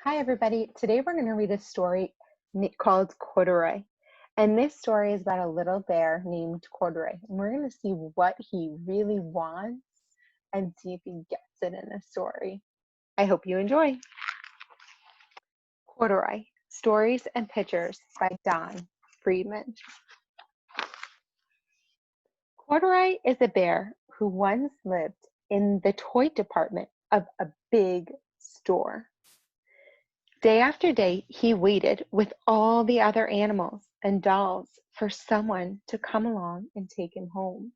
Hi, everybody. Today we're going to read a story called Corduroy. And this story is about a little bear named Corduroy. And we're going to see what he really wants and see if he gets it in the story. I hope you enjoy. Corduroy, Stories and Pictures by Don Friedman. Corduroy is a bear who once lived in the toy department of a big store. Day after day, he waited with all the other animals and dolls for someone to come along and take him home.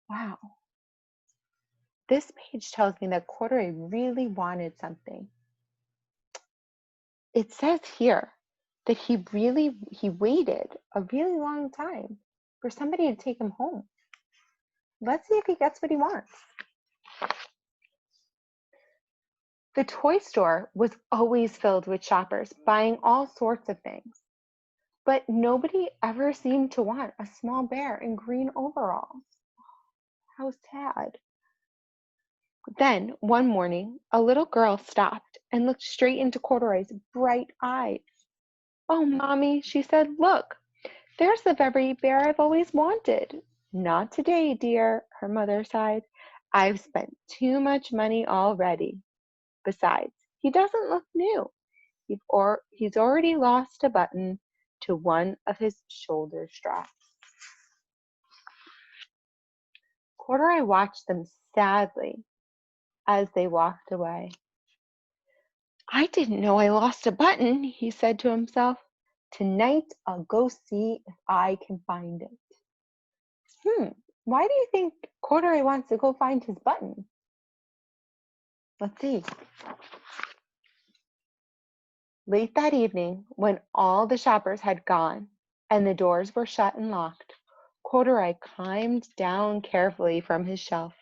Wow. This page tells me that Corduroy really wanted something. It says here that he waited a really long time for somebody to take him home. Let's see if he gets what he wants. The toy store was always filled with shoppers buying all sorts of things. But nobody ever seemed to want a small bear in green overalls. How sad. Then, one morning, a little girl stopped and looked straight into Corduroy's bright eyes. "Oh, Mommy," she said, "look, there's the very bear I've always wanted." "Not today, dear," her mother sighed. "I've spent too much money already. Besides, he doesn't look new. He's already lost a button to one of his shoulder straps." Corduroy watched them sadly as they walked away. "I didn't know I lost a button," he said to himself. "Tonight I'll go see if I can find it." Why do you think Corduroy wants to go find his button? Let's see. Late that evening, when all the shoppers had gone and the doors were shut and locked, Corduroy climbed down carefully from his shelf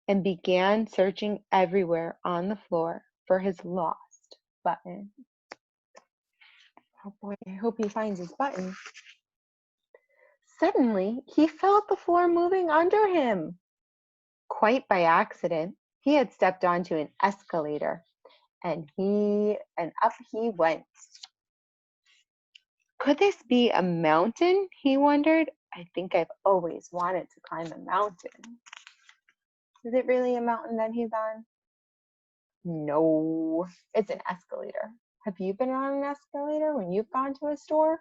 and began searching everywhere on the floor for his lost button. Oh boy, I hope he finds his button. Suddenly, he felt the floor moving under him. Quite by accident, he had stepped onto an escalator, and up he went. Could this be a mountain? He wondered. I think I've always wanted to climb a mountain. Is it really a mountain that he's on? No, it's an escalator. Have you been on an escalator when you've gone to a store?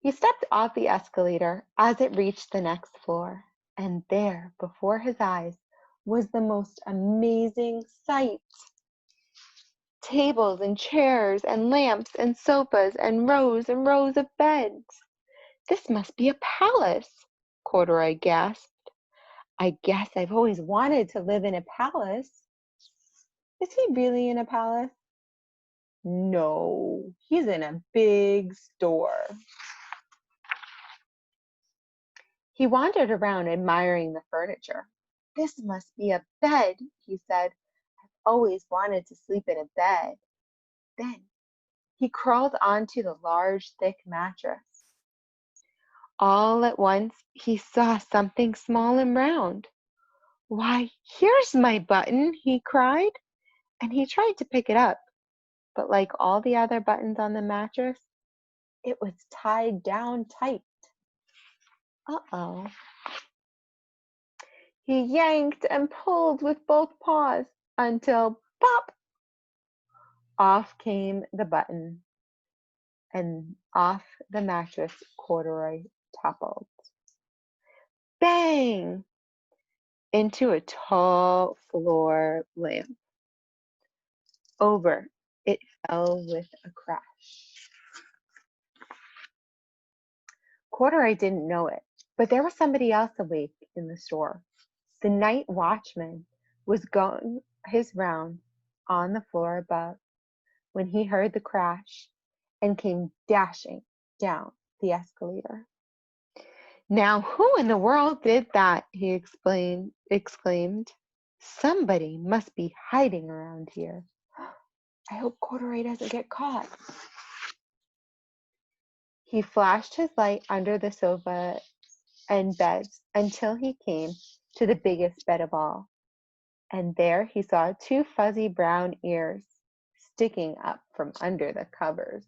He stepped off the escalator as it reached the next floor, and there, before his eyes, was the most amazing sight. Tables and chairs and lamps and sofas and rows of beds. "This must be a palace," Corduroy gasped. "I guess I've always wanted to live in a palace." Is he really in a palace? No, he's in a big store. He wandered around admiring the furniture. "This must be a bed," he said. "I've always wanted to sleep in a bed." Then he crawled onto the large, thick mattress. All at once, he saw something small and round. "Why, here's my button," he cried, and he tried to pick it up. But like all the other buttons on the mattress, it was tied down tight. Uh-oh. He yanked and pulled with both paws until pop! Off came the button, and off the mattress Corduroy toppled. Bang! Into a tall floor lamp. Over it fell with a crash. Corduroy didn't know it, but there was somebody else awake in the store. The night watchman was going his rounds on the floor above when he heard the crash and came dashing down the escalator. "Now, who in the world did that?" he exclaimed. "Somebody must be hiding around here. I hope Corduroy doesn't get caught." He flashed his light under the sofa and beds until he came to the biggest bed of all. And there he saw two fuzzy brown ears sticking up from under the covers.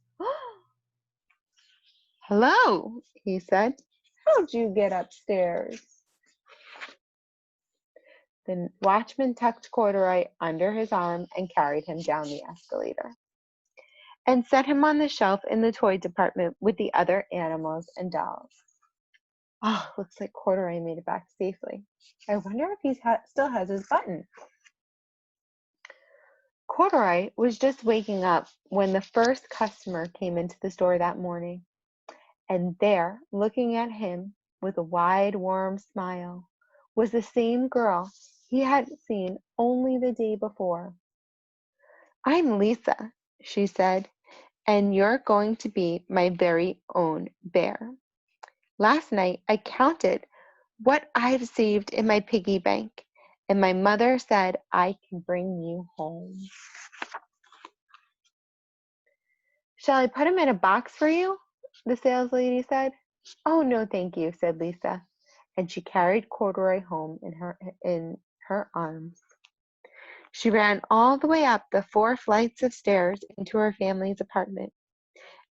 "Hello," he said. "How'd you get upstairs?" The watchman tucked Corduroy under his arm and carried him down the escalator and set him on the shelf in the toy department with the other animals and dolls. Oh, looks like Corduroy made it back safely. I wonder if he still has his button. Corduroy was just waking up when the first customer came into the store that morning. And there, looking at him with a wide, warm smile, was the same girl he had seen only the day before. "I'm Lisa," she said, "and you're going to be my very own bear. Last night I counted what I've saved in my piggy bank, and my mother said I can bring you home." "Shall I put him in a box for you?" the saleslady said. "Oh, no, thank you," said Lisa, and she carried Corduroy home in her arms. She ran all the way up the 4 flights of stairs into her family's apartment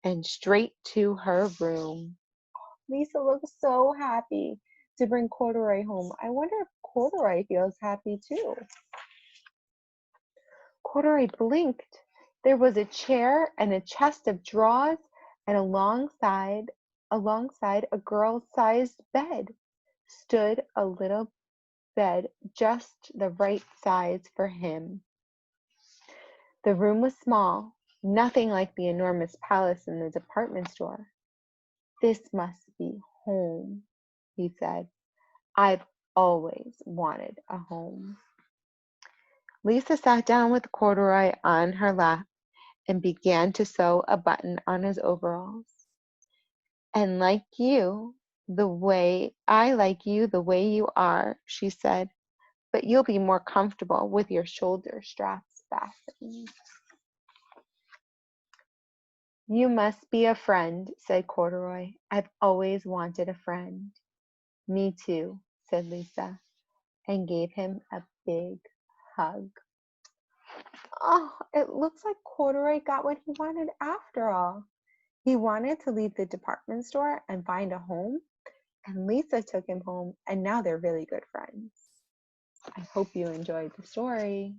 and straight to her room. Lisa looked so happy to bring Corduroy home. I wonder if Corduroy feels happy too. Corduroy blinked. There was a chair and a chest of drawers, and alongside a girl-sized bed stood a little bed just the right size for him. The room was small, nothing like the enormous palace in the department store. "This must be home," he said. "I've always wanted a home." Lisa sat down with Corduroy on her lap and began to sew a button on his overalls. "And I like you the way you are," she said, "but you'll be more comfortable with your shoulder straps fastened." "You must be a friend," said Corduroy. "I've always wanted a friend." "Me too," said Lisa, and gave him a big hug. Oh, it looks like Corduroy got what he wanted after all. He wanted to leave the department store and find a home, and Lisa took him home, and now they're really good friends. I hope you enjoyed the story.